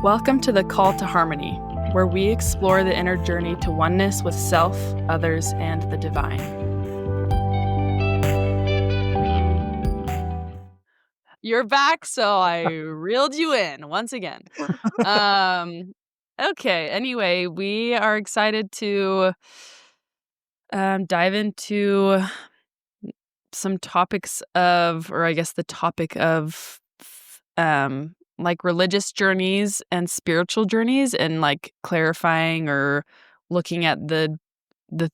Welcome to the Call to Harmony, where we explore the inner journey to oneness with self, others, and the divine. You're back, so I reeled you in once again. Okay, anyway, we are excited to dive into some topics the topic of like religious journeys and spiritual journeys, and like clarifying or looking at the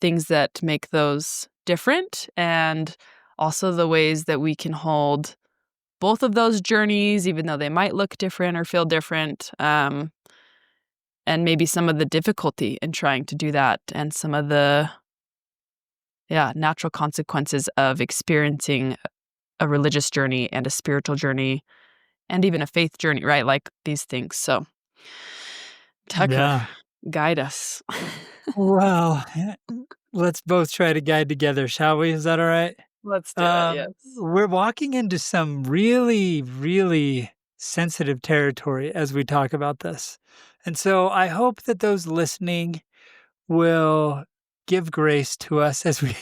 things that make those different, and also the ways that we can hold both of those journeys, even though they might look different or feel different, and maybe some of the difficulty in trying to do that, and some of the natural consequences of experiencing a religious journey and a spiritual journey and even a faith journey, right? Like these things. So, Tucker, guide us. Well, let's both try to guide together, shall we? Is that all right? Let's do it, yes. We're walking into some really, really sensitive territory as we talk about this. And so I hope that those listening will give grace to us as we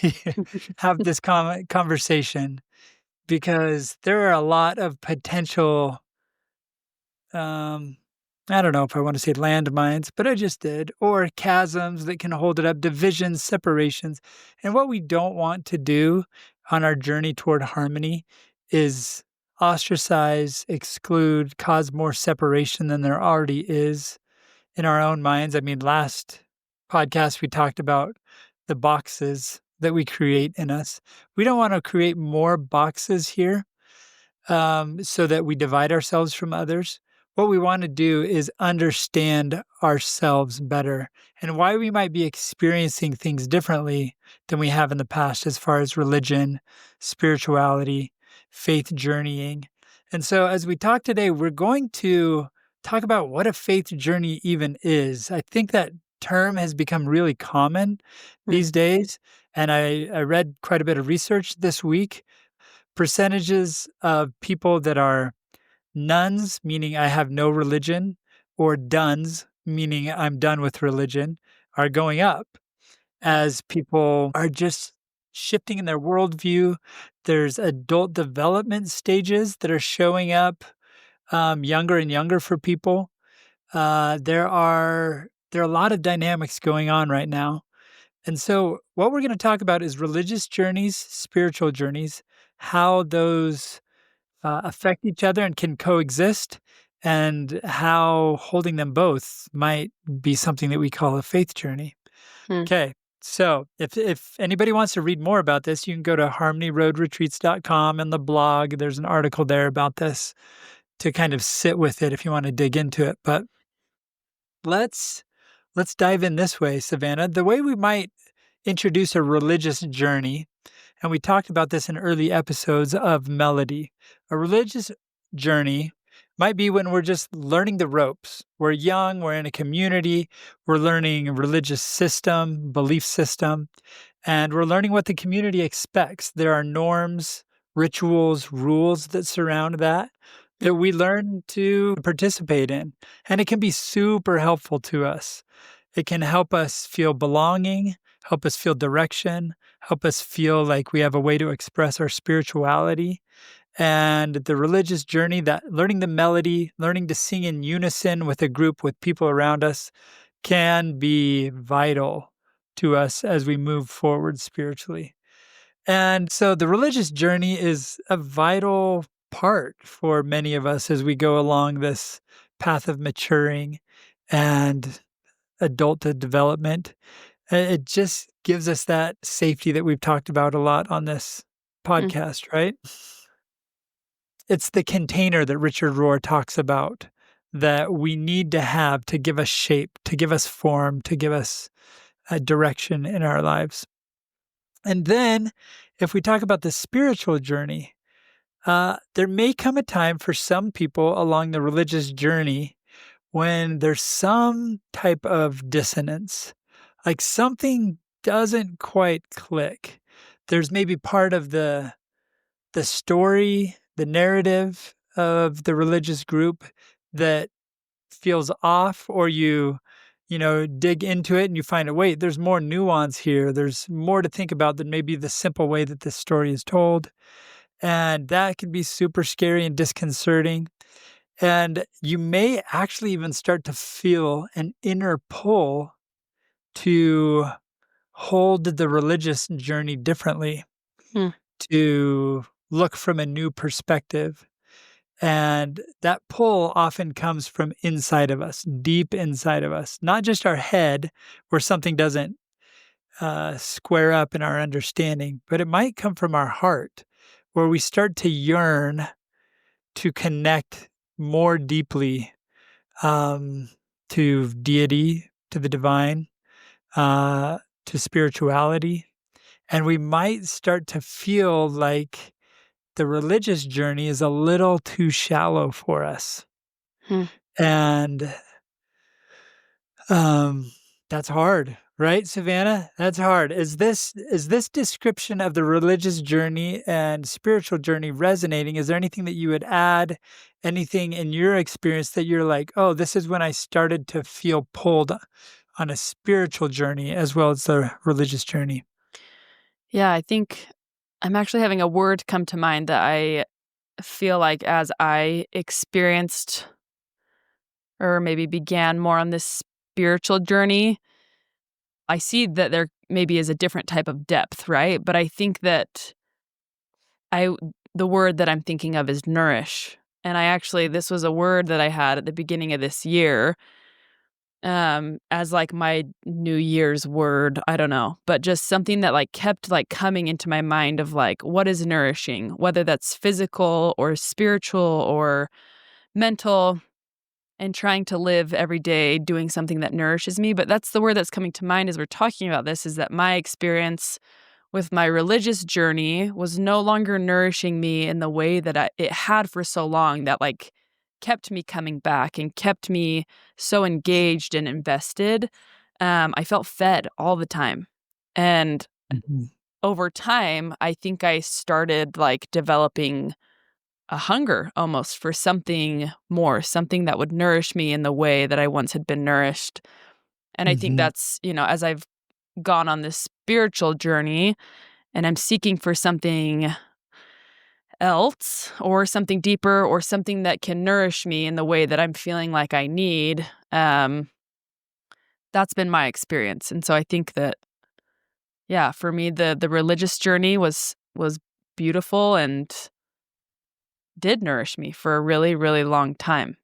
have this conversation, because there are a lot of potential, I don't know if I want to say landmines, but I just did, or chasms that can hold it up, divisions, separations. And what we don't want to do on our journey toward harmony is ostracize, exclude, cause more separation than there already is in our own minds. I mean, last podcast, we talked about the boxes that we create in us. We don't want to create more boxes here so that we divide ourselves from others. What we want to do is understand ourselves better and why we might be experiencing things differently than we have in the past as far as religion, spirituality, faith journeying. And so as we talk today, we're going to talk about what a faith journey even is. I think that term has become really common these days. And I read quite a bit of research this week. Percentages of people that are nuns, meaning I have no religion, or dones, meaning I'm done with religion, are going up as people are just shifting in their worldview. There's adult development stages that are showing up younger and younger for people. There are a lot of dynamics going on right now. And so what we're going to talk about is religious journeys, spiritual journeys, how those affect each other and can coexist, and how holding them both might be something that we call a faith journey. Okay, so if anybody wants to read more about this, you can go to harmonyroadretreats.com, and the blog, there's an article there about this to kind of sit with it if you want to dig into it. But let's dive in this way, Savannah. The way we might introduce a religious journey, and we talked about this in early episodes of Melody. A religious journey might be when we're just learning the ropes. We're young, we're in a community, we're learning a religious system, belief system, and we're learning what the community expects. There are norms, rituals, rules that surround that we learn to participate in. And it can be super helpful to us. It can help us feel belonging, help us feel direction, help us feel like we have a way to express our spirituality. And the religious journey, that learning the melody, learning to sing in unison with a group, with people around us, can be vital to us as we move forward spiritually. And so the religious journey is a vital part for many of us as we go along this path of maturing and adulthood development. It just gives us that safety that we've talked about a lot on this podcast, right? It's the container that Richard Rohr talks about that we need to have to give us shape, to give us form, to give us a direction in our lives. And then if we talk about the spiritual journey, there may come a time for some people along the religious journey when there's some type of dissonance, like something doesn't quite click. There's maybe part of the story, the narrative of the religious group that feels off, or dig into it and you find out, wait, there's more nuance here. There's more to think about than maybe the simple way that this story is told. And that can be super scary and disconcerting. And you may actually even start to feel an inner pull to hold the religious journey differently, Hmm. to look from a new perspective. And that pull often comes from inside of us, deep inside of us, not just our head where something doesn't square up in our understanding, but it might come from our heart where we start to yearn to connect more deeply to deity, to the divine, to spirituality. And we might start to feel like the religious journey is a little too shallow for us. Hmm. And that's hard, right, Savannah? That's hard. Is this description of the religious journey and spiritual journey resonating? Is there anything that you would add? Anything in your experience that you're like, oh, this is when I started to feel pulled on a spiritual journey as well as the religious journey? Yeah, I think I'm actually having a word come to mind that I feel like as I experienced or maybe began more on this spiritual journey, I see that there maybe is a different type of depth, right? But I think that I the word that I'm thinking of is nourish. And this was a word that I had at the beginning of this year, as like my New Year's word. I don't know, but just something that like kept like coming into my mind of like, what is nourishing, whether that's physical or spiritual or mental, and trying to live every day doing something that nourishes me. But that's the word that's coming to mind as we're talking about this, is that my experience with my religious journey was no longer nourishing me in the way that it had for so long, that like kept me coming back and kept me so engaged and invested. I felt fed all the time. And Mhm. over time, I think I started like developing a hunger almost for something more, something that would nourish me in the way that I once had been nourished. And I think Mhm. that's, as I've gone on this spiritual journey and I'm seeking for something else or something deeper or something that can nourish me in the way that I'm feeling like I need, that's been my experience. And so I think that, yeah, for me, the religious journey was beautiful and did nourish me for a really, really long time.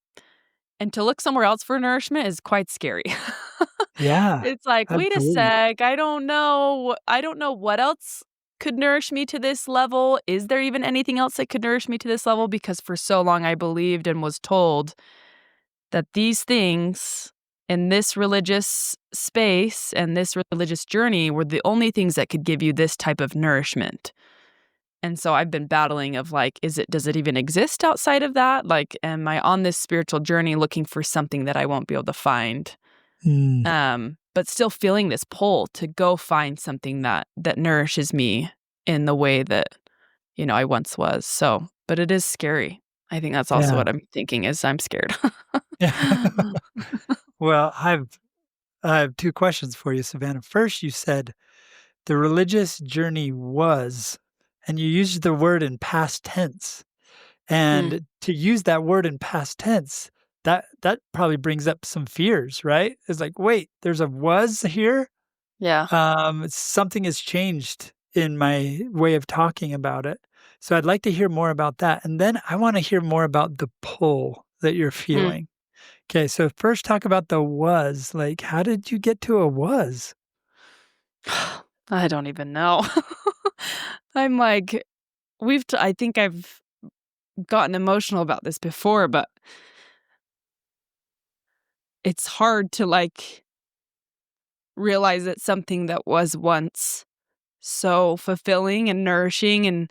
And to look somewhere else for nourishment is quite scary. Yeah, It's like, "Wait a absolutely. sec, I don't know what else could nourish me to this level. Is there even anything else that could nourish me to this level?" Because for so long I believed and was told that these things in this religious space and this religious journey were the only things that could give you this type of nourishment. And so I've been battling of like, does it even exist outside of that? Like, am I on this spiritual journey looking for something that I won't be able to find? Mm, But still feeling this pull to go find something that nourishes me in the way that, I once was. So, but it is scary. I think that's also yeah. what I'm thinking is I'm scared. Yeah. Well, I have 2 questions for you, Savannah. First, you said the religious journey was, and you used the word in past tense. Mm, And to use that word in past tense, that probably brings up some fears, right? It's like, "Wait, there's a was here? yeah. Something has changed in my way of talking about it." So I'd like to hear more about that, and then I wanna hear more about the pull that you're Mm. feeling. Okay, so first talk about the was, like, how did you get to a was? I don't even know. I'm like, I think I've gotten emotional about this before, but it's hard to like realize that something that was once so fulfilling and nourishing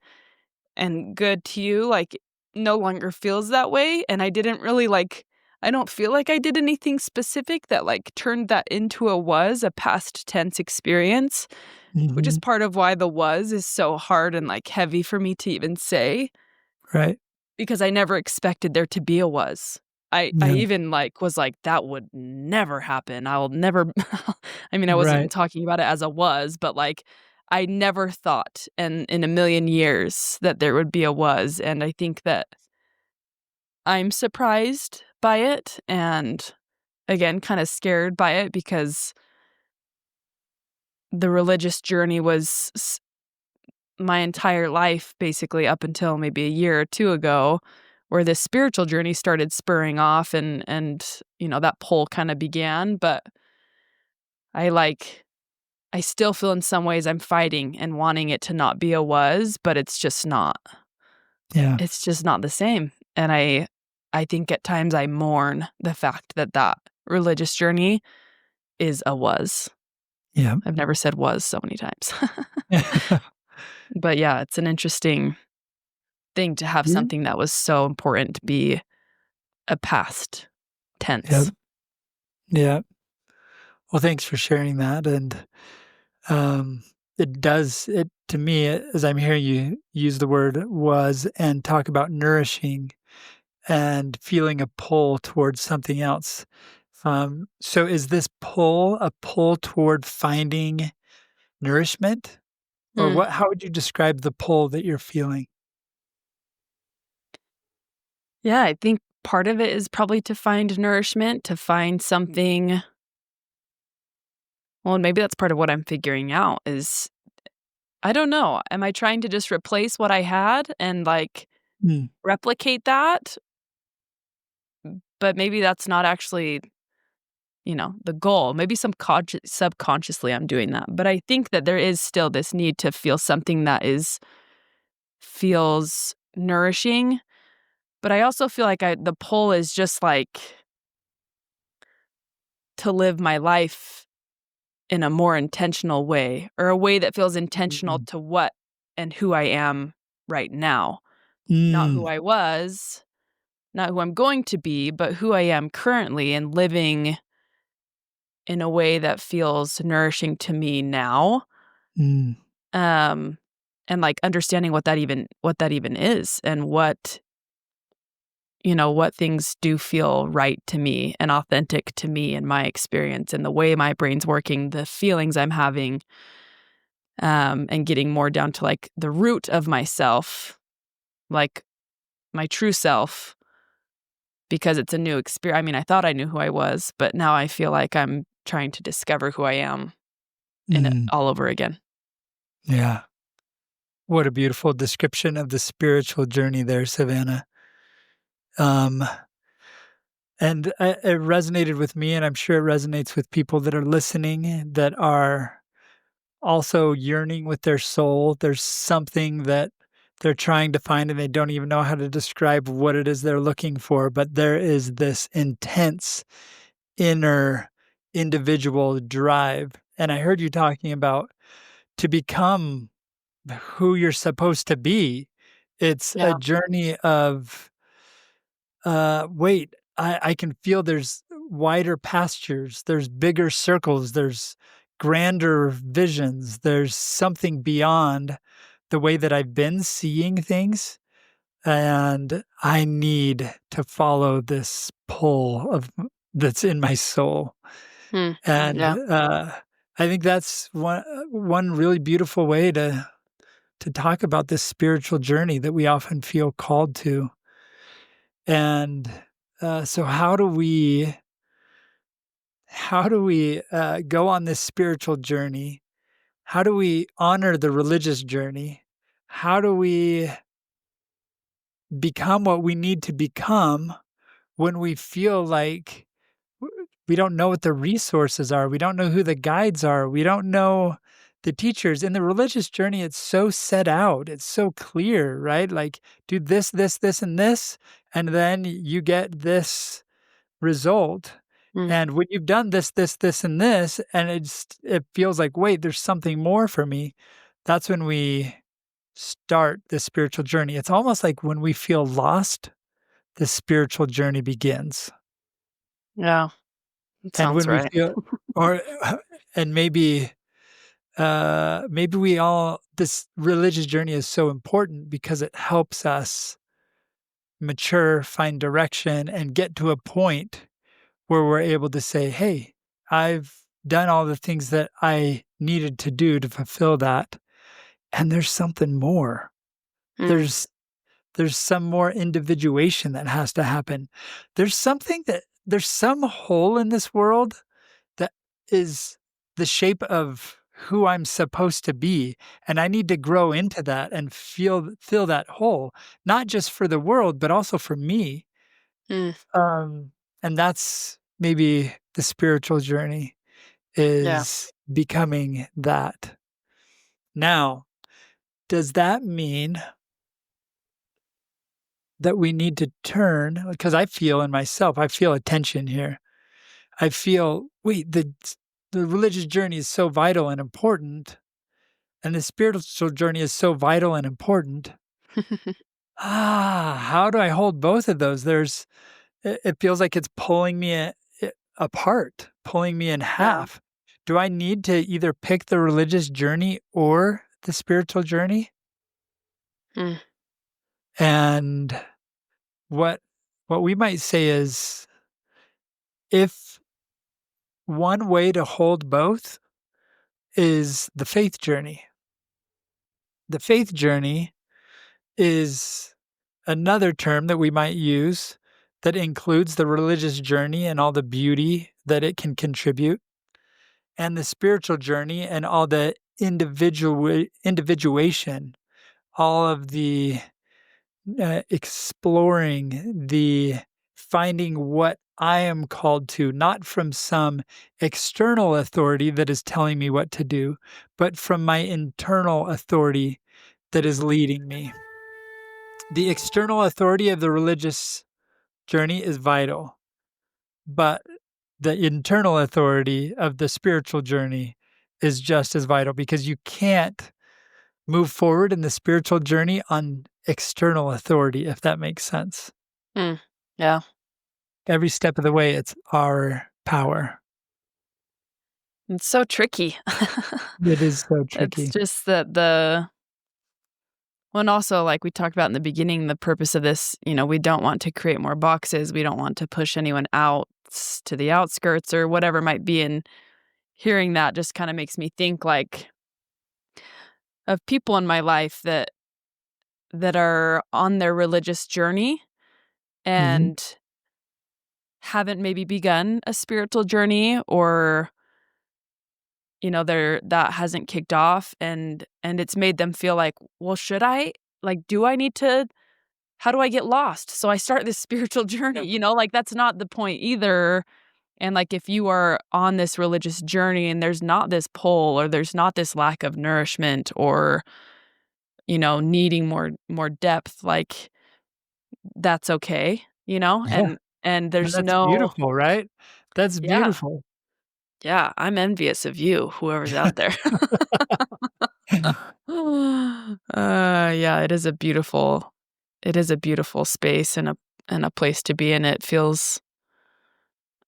and good to you like no longer feels that way. And I don't feel like I did anything specific that like turned that into a past tense experience, which is Mhm, part of why the was is so hard and like heavy for me to even say, right. because I never expected there to be a was. I Yeah. even, like, was like, "That would never happen. I will never" I mean, I wasn't Right. talking about it as a was, but, like, I never thought in a million years that there would be a was, and I think that I'm surprised by it and, again, kinda scared by it because the religious journey was my entire life basically up until maybe a year or 2 ago, where this spiritual journey started spurring off and that pull kinda began, but I, like I still feel in some ways I'm fighting and wanting it to not be a was, but it's just not. Yeah. It's just not the same, and I think at times I mourn the fact that that religious journey is a was. Yeah. I've never said was so many times. But yeah, it's an interesting thing to have Yeah. something that was so important to be a past Yep. tense. Yeah. Well, thanks for sharing that, and, um, it to me, as I'm hearing you use the word "was" and talk about nourishing and feeling a pull towards something else. So is this pull a pull toward finding nourishment? Or Mm. how would you describe the pull that you're feeling? Yeah, I think part of it is probably to find nourishment, to find something well, and maybe that's part of what I'm figuring out is I don't know, am I trying to just replace what I had and, like, Mm, replicate that? But maybe that's not actually, the goal. Maybe some subconsciously I'm doing that. But I think that there is still this need to feel something that is feels nourishing, but I also feel like the pull is just, like, to live my life in a more intentional way or a way that feels intentional mm, to what and who I am right now. Not who mm, I was, not who I'm going to be, but who I am currently and living in a way that feels nourishing to me now. mm, Um, and, like, understanding what that even is and what things do feel right to me and authentic to me and my experience and the way my brain's working, the feelings I'm having, and getting more down to, like, the root of myself, like, my true self, because it's a new experience. I mean, I thought I knew who I was, but now I feel like I'm trying to discover who I am in it mm. all over again. Yeah. What a beautiful description of the spiritual journey there, Savannah. Um, and it resonated with me, and I'm sure it resonates with people that are listening that are also yearning with their soul. There's something that they're trying to find and they don't even know how to describe what it is they're looking for, but there is this intense inner individual drive. And I heard you talking about to become who you're supposed to be. It's a Yeah. journey of, wait, I can feel there's wider pastures, there's bigger circles, there's grander visions, there's something beyond the way that I've been seeing things. And I need to follow this pull of that's in my soul. Hmm. And, Yeah. I think that's one really beautiful way to talk about this spiritual journey that we often feel called to. And, so how do we go on this spiritual journey? How do we honor the religious journey? How do we become what we need to become when we feel like we don't know what the resources are. We don't know who the guides are. We don't know the teachers. In the religious journey, it's so set out. It's so clear, right? Like, do this, this, this, and this, and then you get this result. Mm. And when you've done this, this, this, and this, and it feels like, wait, there's something more for me. That's when we start the spiritual journey. It's almost like when we feel lost, the spiritual journey begins. Yeah. It And sounds when we right. feel or and maybe we all this religious journey is so important because it helps us mature, find direction, and get to a point where we're able to say, hey, I've done all the things that I needed to do to fulfill that. And there's something more. Mm, There's there's some more individuation that has to happen. There's some hole in this world that is the shape of who I'm supposed to be, and I need to grow into that and fill that hole, not just for the world, but also for me. mm, Um, and that's maybe the spiritual journey yeah. is becoming that. Now, does that mean that we need to turn? Because I feel in myself, I feel a tension here. I feel, wait, the religious journey is so vital and important, and the spiritual journey is so vital and important. How do I hold both of those? It feels like it's pulling me apart, pulling me in Yeah. half. Do I need to either pick the religious journey or the spiritual journey? Mm, And what what we might say is if one way to hold both is the faith journey. The faith journey is another term that we might use that includes the religious journey and all the beauty that it can contribute, and the spiritual journey and all the individuation, all of the exploring, the finding what I am called to, not from some external authority that is telling me what to do, but from my internal authority that is leading me. The external authority of the religious journey is vital, but the internal authority of the spiritual journey is just as vital because you can't move forward in the spiritual journey on external authority, if that makes sense. mm, yeah. Every step of the way, it's our power. It's so tricky. It is so It's tricky. just that the well, and also, like we talked about in the beginning, the purpose of this, we don't want to create more boxes. We don't want to push anyone out to the outskirts or whatever might be. And hearing that just kind of makes me think like of people in my life that are on their religious journey Mhm. and haven't maybe begun a spiritual journey or that hasn't kicked off and it's made them feel like, well, should I, like, do I need to, how do I get lost so I start this spiritual journey, Yeah. like that's not the point either. And like if you are on this religious journey and there's not this pull or there's not this lack of nourishment or needing more depth, like that's okay, Yeah, and and there's that's no. beautiful, right? That's Yeah. beautiful. Yeah, I'm envious of you, whoever's out there. Yeah, it is a beautiful space and a place to be, and it feels,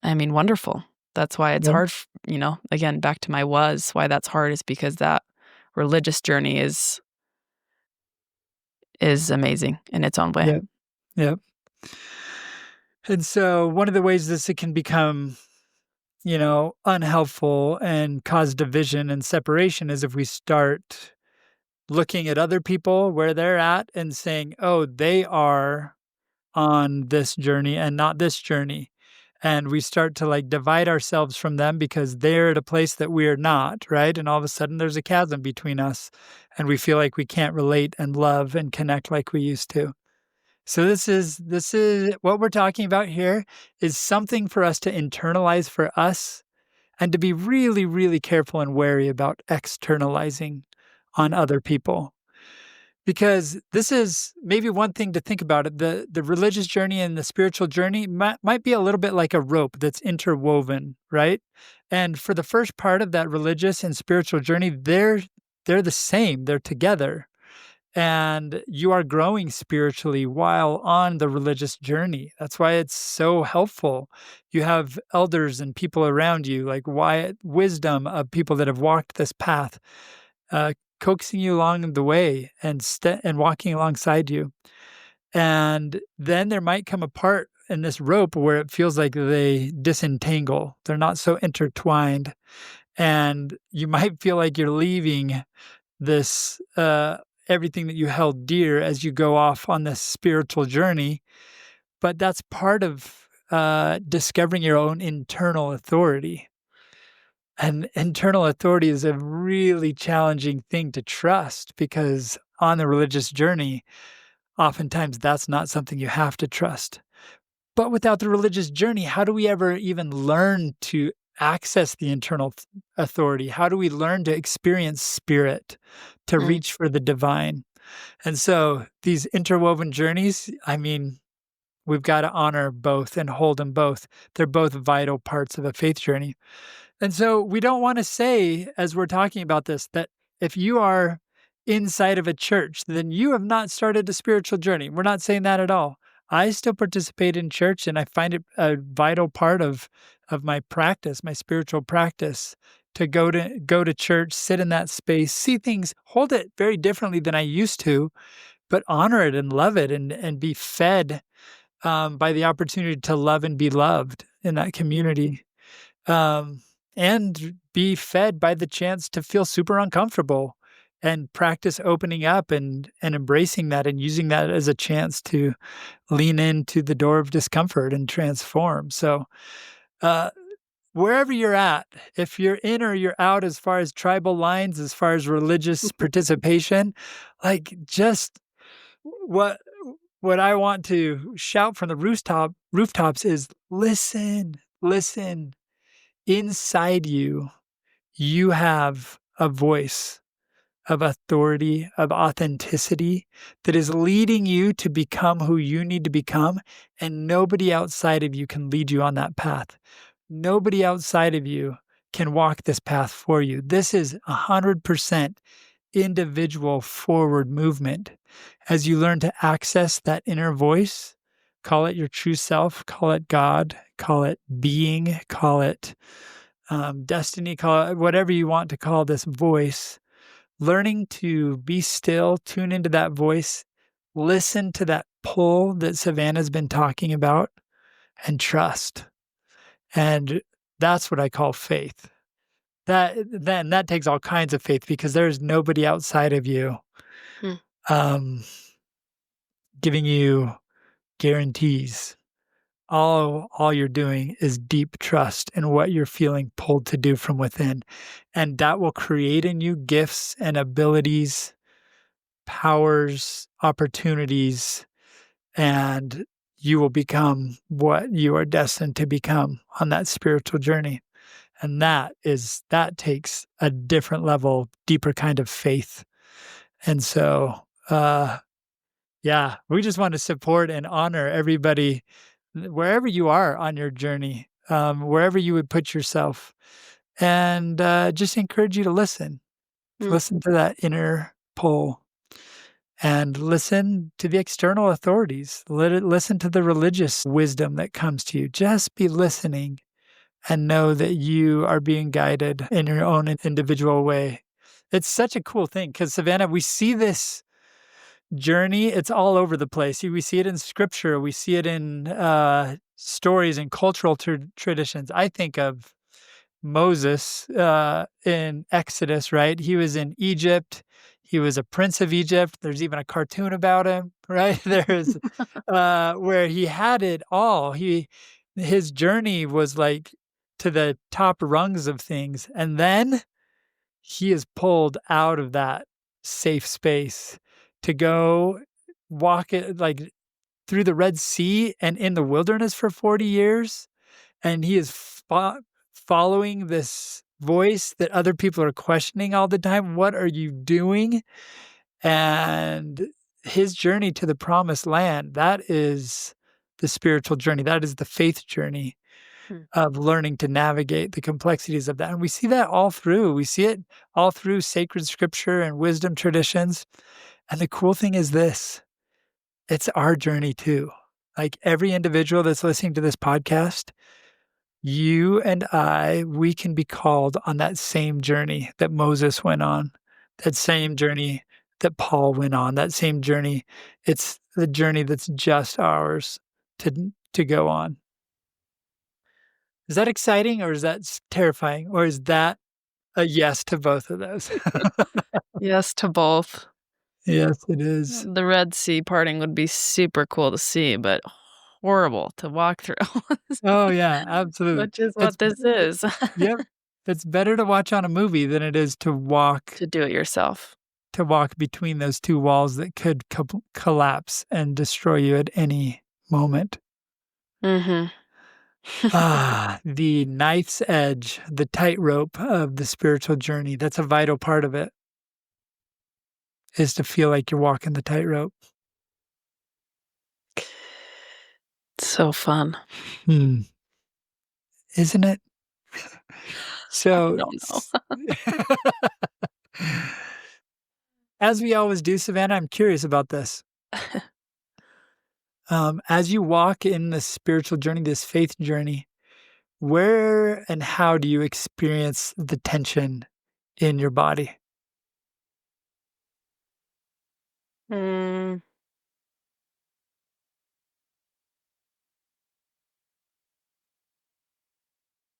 I mean, wonderful. That's why it's Yep, hard, again, back to my why that's hard is because that religious journey is amazing in its own way. yep, yep. And so one of the ways this it can become, unhelpful and cause division and separation is if we start looking at other people where they're at and saying, "Oh, they are on this journey and not this journey." And we start to like divide ourselves from them because they're at a place that we're not, right? And all of a sudden there's a chasm between us and we feel like we can't relate and love and connect like we used to. So this is what we're talking about here is something for us to internalize for us and to be really, really careful and wary about externalizing on other people. Because this is maybe one thing to think about it. The religious journey and the spiritual journey might be a little bit like a rope that's interwoven, right? And for the first part of that religious and spiritual journey, they're the same. They're together. And you are growing spiritually while on the religious journey. That's why it's so helpful. You have elders and people around you, like wisdom of people that have walked this path, uh, coaxing you along the way and walking alongside you. And then there might come a part in this rope where it feels like they disentangle. They're not so intertwined. And you might feel like you're leaving this everything that you held dear as you go off on this spiritual journey. But that's part of discovering your own internal authority. And internal authority is a really challenging thing to trust because on the religious journey, oftentimes that's not something you have to trust. But without the religious journey, how do we ever even learn to access the internal authority? How do we learn to experience spirit, to Mm. reach for the divine? And so these interwoven journeys, I mean, we've got to honor both and hold them both. They're both vital parts of a faith journey. And so we don't want to say, as we're talking about this, that if you are inside of a church, then you have not started a spiritual journey. We're not saying that at all. I still participate in church and I find it a vital part of my practice, my spiritual practice, to go to church, sit in that space, see things, hold it very differently than I used to, but honor it and love it and be fed by the opportunity to love and be loved in that community. Um, and be fed by the chance to feel super uncomfortable and practice opening up and embracing that and using that as a chance to lean into the door of discomfort and transform. So, uh, wherever you're at, if you're in or you're out as far as tribal lines, as far as religious participation, like just what what I want to shout from the rooftops is listen, listen. Inside you, you have a voice of authority, of authenticity that is leading you to become who you need to become, and nobody outside of you can lead you on that path. Nobody outside of you can walk this path for you. This is 100% individual forward movement. As you learn to access that inner voice, call it your true self, call it God, call it being, call it destiny, call it whatever you want to call this voice, learning to be still, tune into that voice, listen to that pull that Savannah's been talking about, and trust. And that's what I call faith. That takes all kinds of faith because there's nobody outside of you Mm. um, giving you guarantees. All you're doing is deep trust in what you're feeling pulled to do from within. And that will create in you gifts and abilities, powers, opportunities, and you will become what you are destined to become on that spiritual journey. And that takes a different level, deeper kind of faith. And so yeah, we just want to support and honor everybody wherever you are on your journey, wherever you would put yourself, and just encourage you to listen. Mm. Listen to that inner pull and listen to the external authorities. Listen to the religious wisdom that comes to you. Just be listening and know that you are being guided in your own individual way. It's such a cool thing because, Savannah, we see this journey. It's all over the place. We see it in scripture. We see it in stories and cultural traditions. I think of Moses in Exodus, right? He was in Egypt. He was a prince of Egypt. There's even a cartoon about him, right? There's where he had it all. His journey was like to the top rungs of things, and then he is pulled out of that safe space to go walk it like through the Red Sea and in the wilderness for 40 years. And he is following this voice that other people are questioning all the time. What are you doing? And his journey to the promised land, that is the spiritual journey. That is the faith journey Hmm. of learning to navigate the complexities of that. And we see that all through. We see it all through sacred scripture and wisdom traditions. And the cool thing is this, it's our journey too. Like every individual that's listening to this podcast, you and I, we can be called on that same journey that Moses went on, that same journey that Paul went on, that same journey. It's the journey that's just ours to go on. Is that exciting or is that terrifying? Or is that a yes to both of those? Yes to both. Yes, it is. The Red Sea parting would be super cool to see, but horrible to walk through, Oh, yeah, absolutely. which is It's what this is, yep. It's better to watch on a movie than it is to do it yourself. to walk between those 2 walls that could collapse and destroy you at any moment. Mhm. Ah, the knife's edge, the tightrope of the spiritual journey, that's a vital part of it, is to feel like you're walking the tightrope. So fun. Hmm, isn't it? I So, don't know. as we always do, Savannah, I'm curious about this. As you walk in this spiritual journey, this faith journey, where and how do you experience the tension in your body? Mm,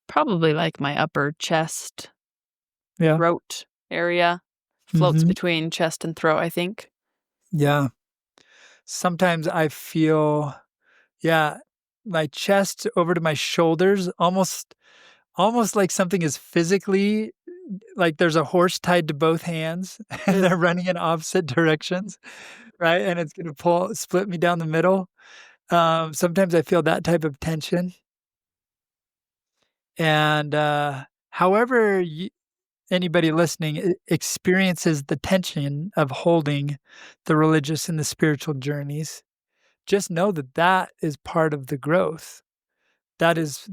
probably like my upper chest, Yeah. throat area. Floats Mhm. between chest and throat, I think. Yeah. Sometimes I feel, yeah, my chest over to my shoulders, almost like something is physically like there's a horse tied to both hands and Ugh. they're running in opposite directions, right? And it's gonna split me down the middle. Sometimes I feel that type of tension. And, however anybody listening experiences the tension of holding the religious and the spiritual journeys, just know that that is part of the growth. That is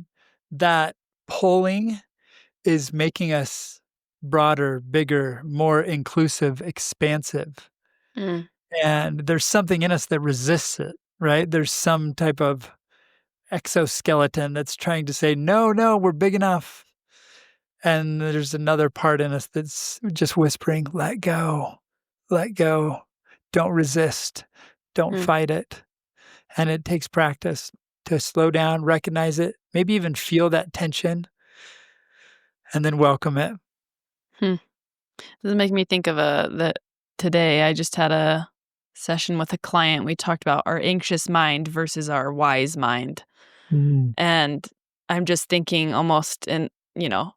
that pulling is making us broader, bigger, more inclusive, expansive. Mm, And there's something in us that resists it, right? There's some type of exoskeleton that's trying to say, no, no, we're big enough. And there's another part in us that's just whispering, let go, don't resist, don't mm, fight it. And it takes practice to slow down, recognize it, maybe even feel that tension, and then welcome it. hmm. This is making me think of that today I just had a session with a client. We talked about our anxious mind versus our wise mind. Mm, And I'm just thinking almost in,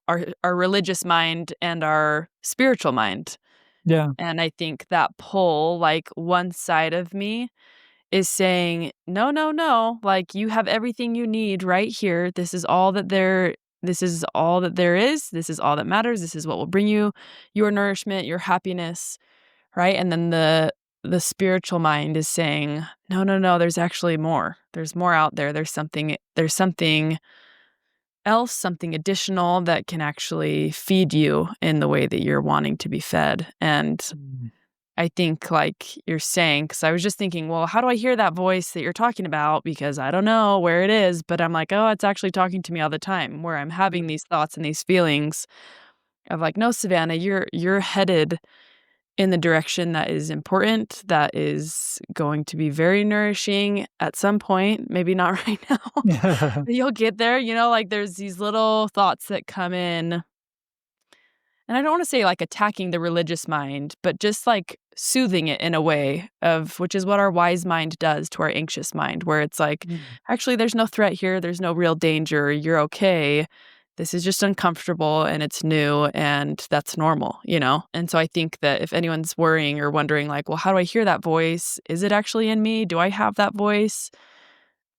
our religious mind and our spiritual mind. yeah. And I think that pull, like one side of me is saying, "No, no, no, like, you have everything you need right here. This is all that there is. This is all that matters. This is what will bring you your nourishment, your happiness," right? And then the spiritual mind is saying, "No, no, no, there's actually more. There's more out there. There's something else, something additional that can actually feed you in the way that you're wanting to be fed." And Mm, I think, like you're saying, because I was just thinking, well, how do I hear that voice that you're talking about? Because I don't know where it is, but I'm like, oh, it's actually talking to me all the time, where I'm having these thoughts and these feelings of like, no, Savannah, you're headed in the direction that is important, that is going to be very nourishing at some point, maybe not right now. yeah. But you'll get there, like there's these little thoughts that come in, and I don't wanna say, like, attacking the religious mind, but just, like, soothing it in a way of which is what our wise mind does to our anxious mind, where it's like, Mm, "Actually, there's no threat here, there's no real danger, you're okay. This is just uncomfortable, and it's new, and that's normal?" And so I think that if anyone's worrying or wondering, like, "Well, how do I hear that voice? Is it actually in me? Do I have that voice?"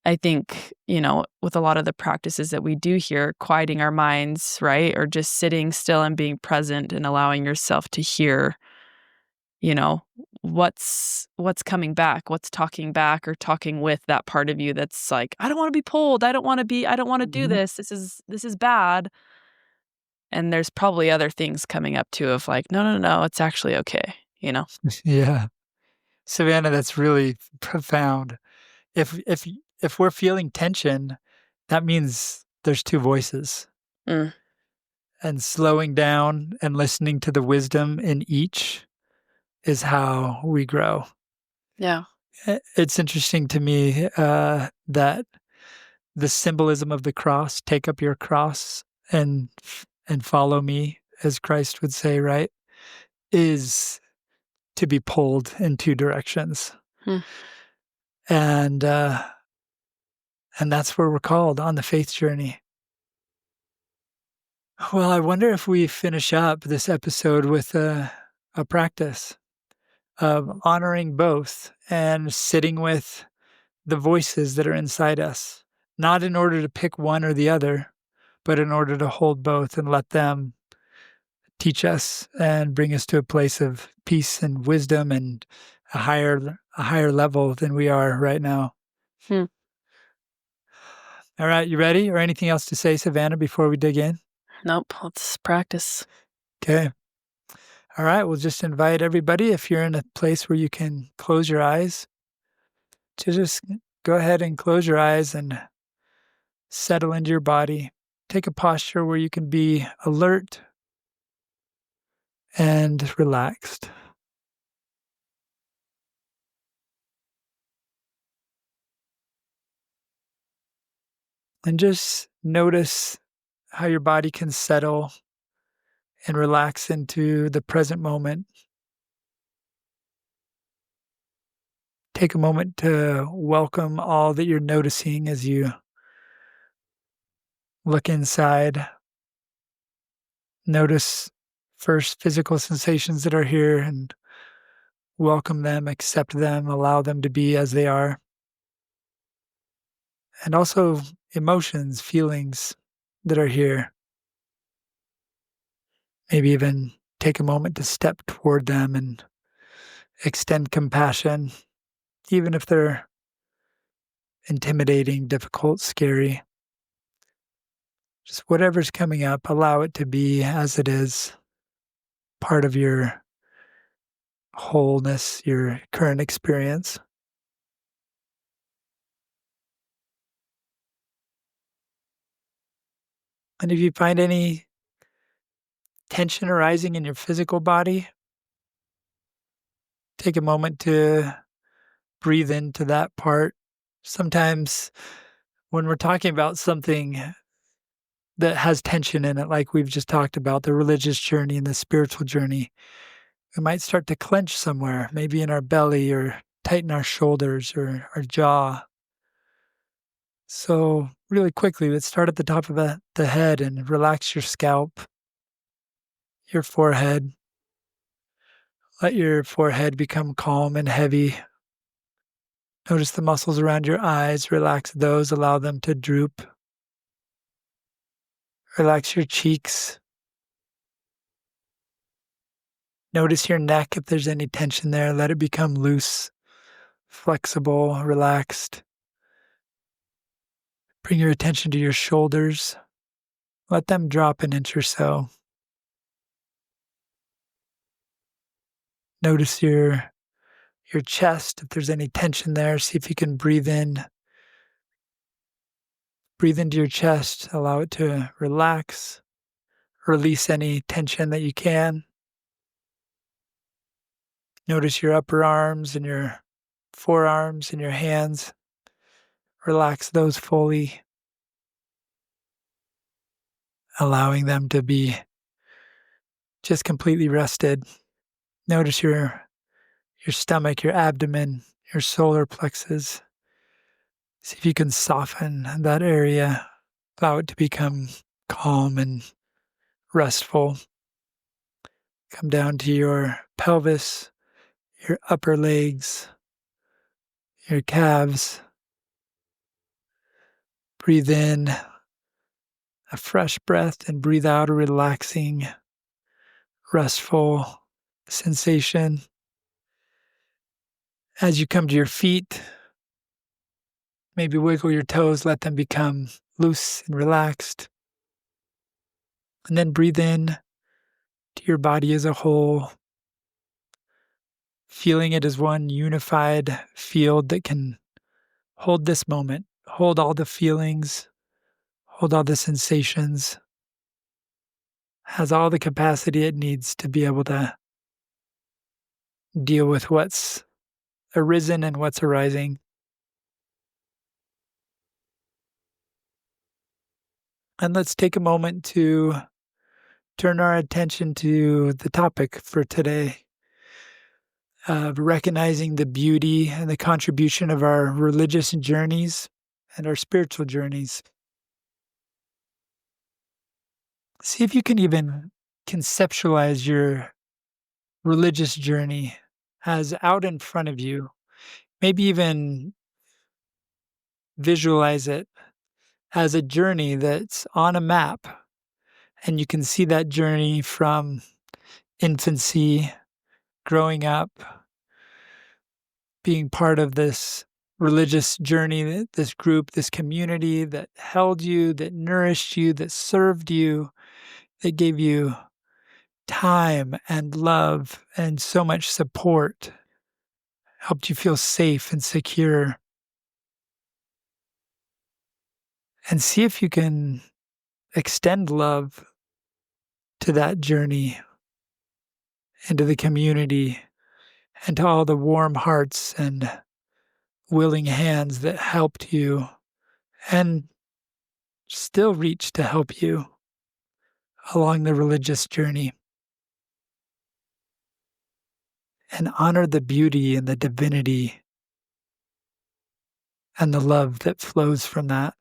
I think, with a lot of the practices that we do here, quieting our minds, right? Or just sitting still and being present and allowing yourself to hear, you know, what's coming back, what's talking back or talking with that part of you that's like, I don't want to be pulled. I don't want to do mhm. this. This is bad. And there's probably other things coming up too of like, no, no, no, it's actually okay. Yeah. Savannah, that's really profound. If we're feeling tension, that means there's 2 voices, Mm, and slowing down and listening to the wisdom in each is how we grow. Yeah. It's interesting to me that the symbolism of the cross, take up your cross and follow me, as Christ would say, right, is to be pulled in two directions. Hmm. And and that's where we're called on the faith journey. Well, I wonder if we finish up this episode with a practice of honoring both and sitting with the voices that are inside us, not in order to pick one or the other, but in order to hold both and let them teach us and bring us to a place of peace and wisdom and a higher level than we are right now. Hmm. All right, you ready? Or anything else to say, Savannah, before we dig in? Nope. Let's practice. Okay. All right, we'll just invite everybody, if you're in a place where you can close your eyes, to just go ahead and close your eyes and settle into your body. Take a posture where you can be alert and relaxed. And just notice how your body can settle and relax into the present moment. Take a moment to welcome all that you're noticing as you look inside. Notice first physical sensations that are here and welcome them, accept them, allow them to be as they are. And also emotions, feelings that are here. Maybe even take a moment to step toward them and extend compassion, even if they're intimidating, difficult, scary. Just whatever's coming up, allow it to be as it is, part of your wholeness, your current experience. And if you find any tension arising in your physical body, take a moment to breathe into that part. Sometimes when we're talking about something that has tension in it, like we've just talked about, the religious journey and the spiritual journey, we might start to clench somewhere, maybe in our belly or tighten our shoulders or our jaw. So, really quickly, let's start at the top of the head and relax your scalp, your forehead. Let your forehead become calm and heavy. Notice the muscles around your eyes. Relax those, allow them to droop. Relax your cheeks. Notice your neck if there's any tension there. Let it become loose, flexible, relaxed. Bring your attention to your shoulders. Let them drop an inch or so. Notice your chest, if there's any tension there. See if you can breathe in. Breathe into your chest. Allow it to relax. Release any tension that you can. Notice your upper arms and your forearms and your hands. Relax those fully, allowing them to be just completely rested. Notice your stomach, your abdomen, your solar plexus. See if you can soften that area. Allow it to become calm and restful. Come down to your pelvis, your upper legs, your calves. Breathe in a fresh breath and breathe out a relaxing, restful sensation. As you come to your feet, maybe wiggle your toes, let them become loose and relaxed. And then breathe in to your body as a whole, feeling it as one unified field that can hold this moment, hold all the feelings, hold all the sensations, has all the capacity it needs to be able to deal with what's arisen and what's arising. And let's take a moment to turn our attention to the topic for today of recognizing the beauty and the contribution of our religious journeys and our spiritual journeys. See if you can even conceptualize your religious journey as out in front of you. Maybe even visualize it as a journey that's on a map, and you can see that journey from infancy, growing up, being part of this religious journey, this group, this community that held you, that nourished you, that served you, that gave you time and love and so much support, helped you feel safe and secure. And see if you can extend love to that journey and to the community and to all the warm hearts and willing hands that helped you and still reach to help you along the religious journey. And honor the beauty and the divinity and the love that flows from that.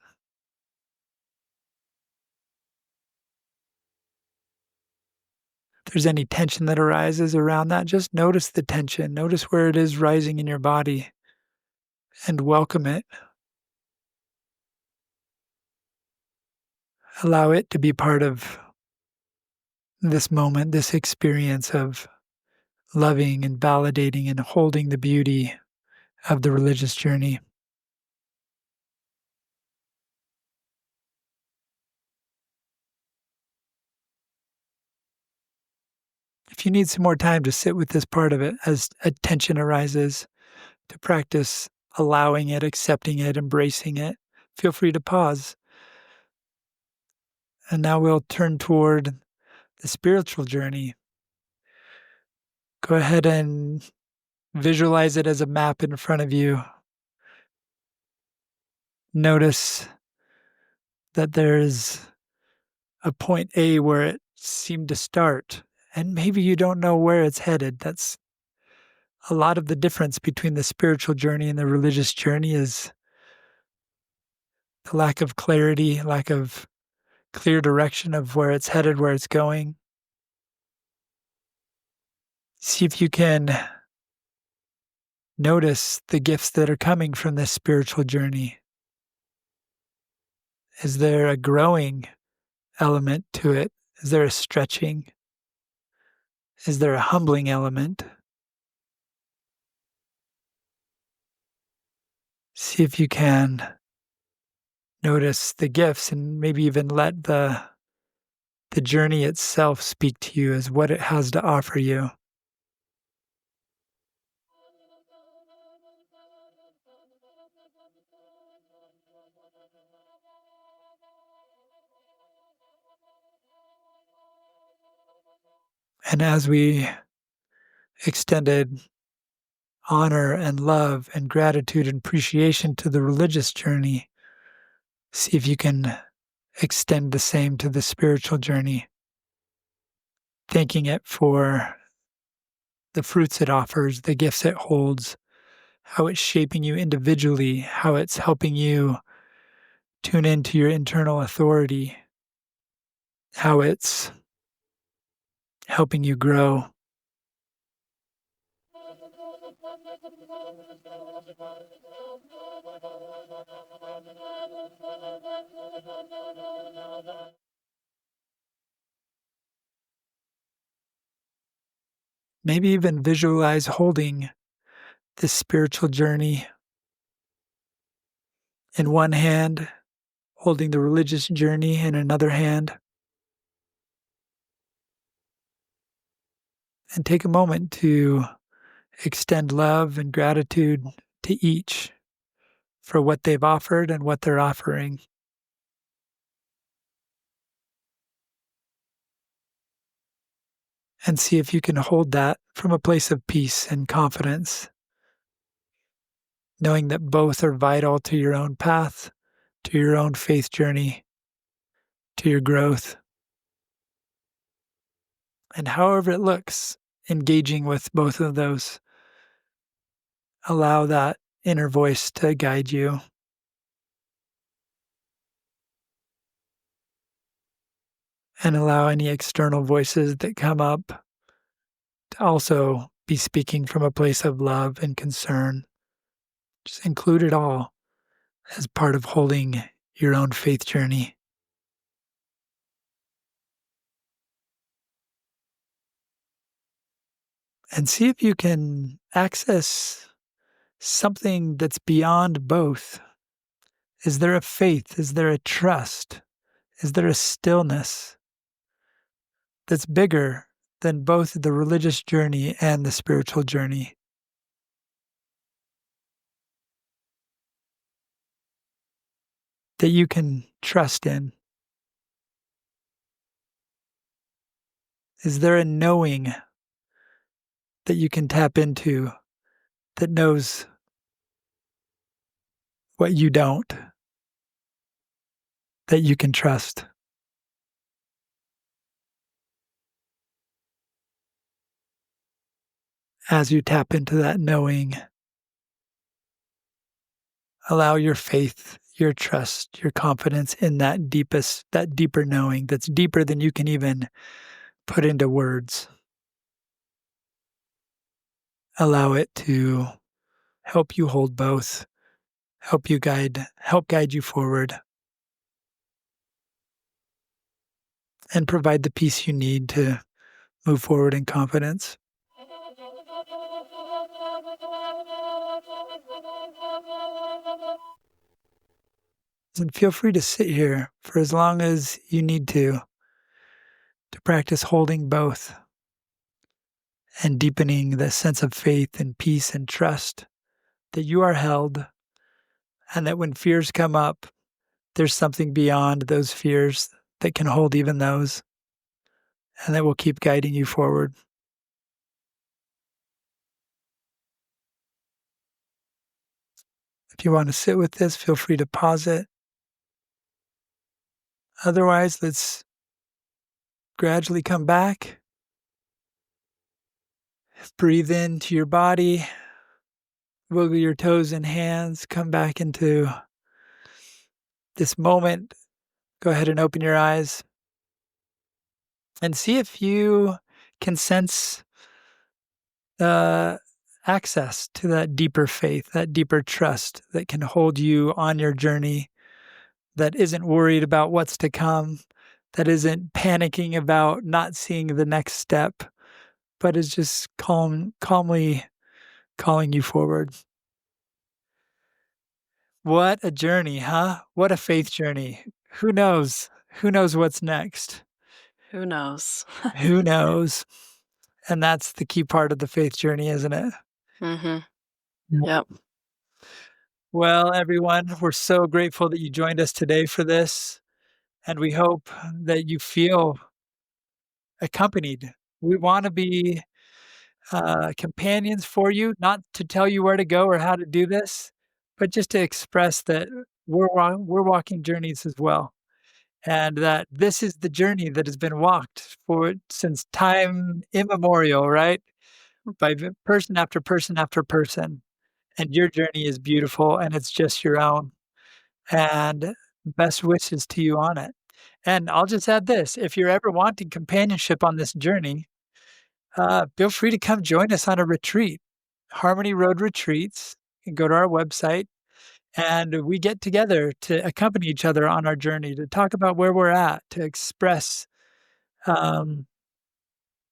If there's any tension that arises around that, just notice the tension. Notice where it is rising in your body and welcome it. Allow it to be part of this moment, this experience of loving and validating and holding the beauty of the religious journey. If you need some more time to sit with this part of it as a tension arises, to practice allowing it, accepting it, embracing it, feel free to pause. And now we'll turn toward the spiritual journey. Go ahead and visualize it as a map in front of you. Notice that there's a point A where it seemed to start, and maybe you don't know where it's headed. That's a lot of the difference between the spiritual journey and the religious journey is the lack of clarity, lack of clear direction of where it's headed, where it's going. See if you can notice the gifts that are coming from this spiritual journey. Is there a growing element to it? Is there a stretching? Is there a humbling element? See if you can notice the gifts and maybe even let the journey itself speak to you as what it has to offer you. And as we extended honor and love and gratitude and appreciation to the religious journey, see if you can extend the same to the spiritual journey, thanking it for the fruits it offers, the gifts it holds, how it's shaping you individually, how it's helping you tune into your internal authority, how it's helping you grow. Maybe even visualize holding this spiritual journey in one hand, holding the religious journey in another hand. And take a moment to extend love and gratitude to each for what they've offered and what they're offering. and see if you can hold that from a place of peace and confidence, knowing that both are vital to your own path, to your own faith journey, to your growth. And however it looks, engaging with both of those, allow that inner voice to guide you. And allow any external voices that come up to also be speaking from a place of love and concern. Just include it all as part of holding your own faith journey. And see if you can access something that's beyond both. Is there a faith? Is there a trust? Is there a stillness that's bigger than both the religious journey and the spiritual journey? That you can trust in? Is there a knowing that you can tap into that knows what you don't, that you can trust? As you tap into that knowing, allow your faith, your trust, your confidence in that deeper knowing that's deeper than you can even put into words. Allow it to help you hold both, help guide you forward, and provide the peace you need to move forward in confidence. And feel free to sit here for as long as you need to practice holding both and deepening the sense of faith and peace and trust that you are held, and that when fears come up, there's something beyond those fears that can hold even those, and that will keep guiding you forward. If you want to sit with this, feel free to pause it. Otherwise, let's gradually come back. Breathe into your body. Wiggle your toes and hands. Come back into this moment. Go ahead and open your eyes. And see if you can sense access to that deeper faith, that deeper trust that can hold you on your journey, that isn't worried about what's to come, that isn't panicking about not seeing the next step, but is just calmly calling you forward. What a journey, huh? What a faith journey. Who knows? Who knows what's next? Who knows? Who knows? And that's the key part of the faith journey, isn't it? Mm-hmm. Yep. Well, everyone, we're so grateful that you joined us today for this, and we hope that you feel accompanied. We want to be companions for you, not to tell you where to go or how to do this, but just to express that we're walking journeys as well, and that this is the journey that has been walked since time immemorial, right? By person after person after person. And your journey is beautiful, and it's just your own. And best wishes to you on it. And I'll just add this, if you're ever wanting companionship on this journey, feel free to come join us on a retreat. Harmony Road Retreats. You can go to our website, and we get together to accompany each other on our journey, to talk about where we're at, to express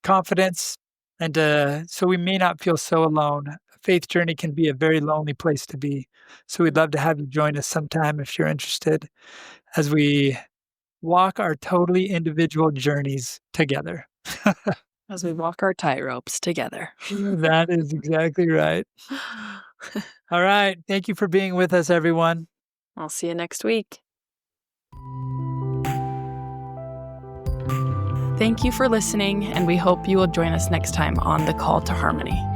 confidence, and so we may not feel so alone. A faith journey can be a very lonely place to be. So we'd love to have you join us sometime if you're interested, as we walk our totally individual journeys together. As we walk our tightropes together. That is exactly right. All right. Thank you for being with us, everyone. I'll see you next week. Thank you for listening, and we hope you will join us next time on The Call to Harmony.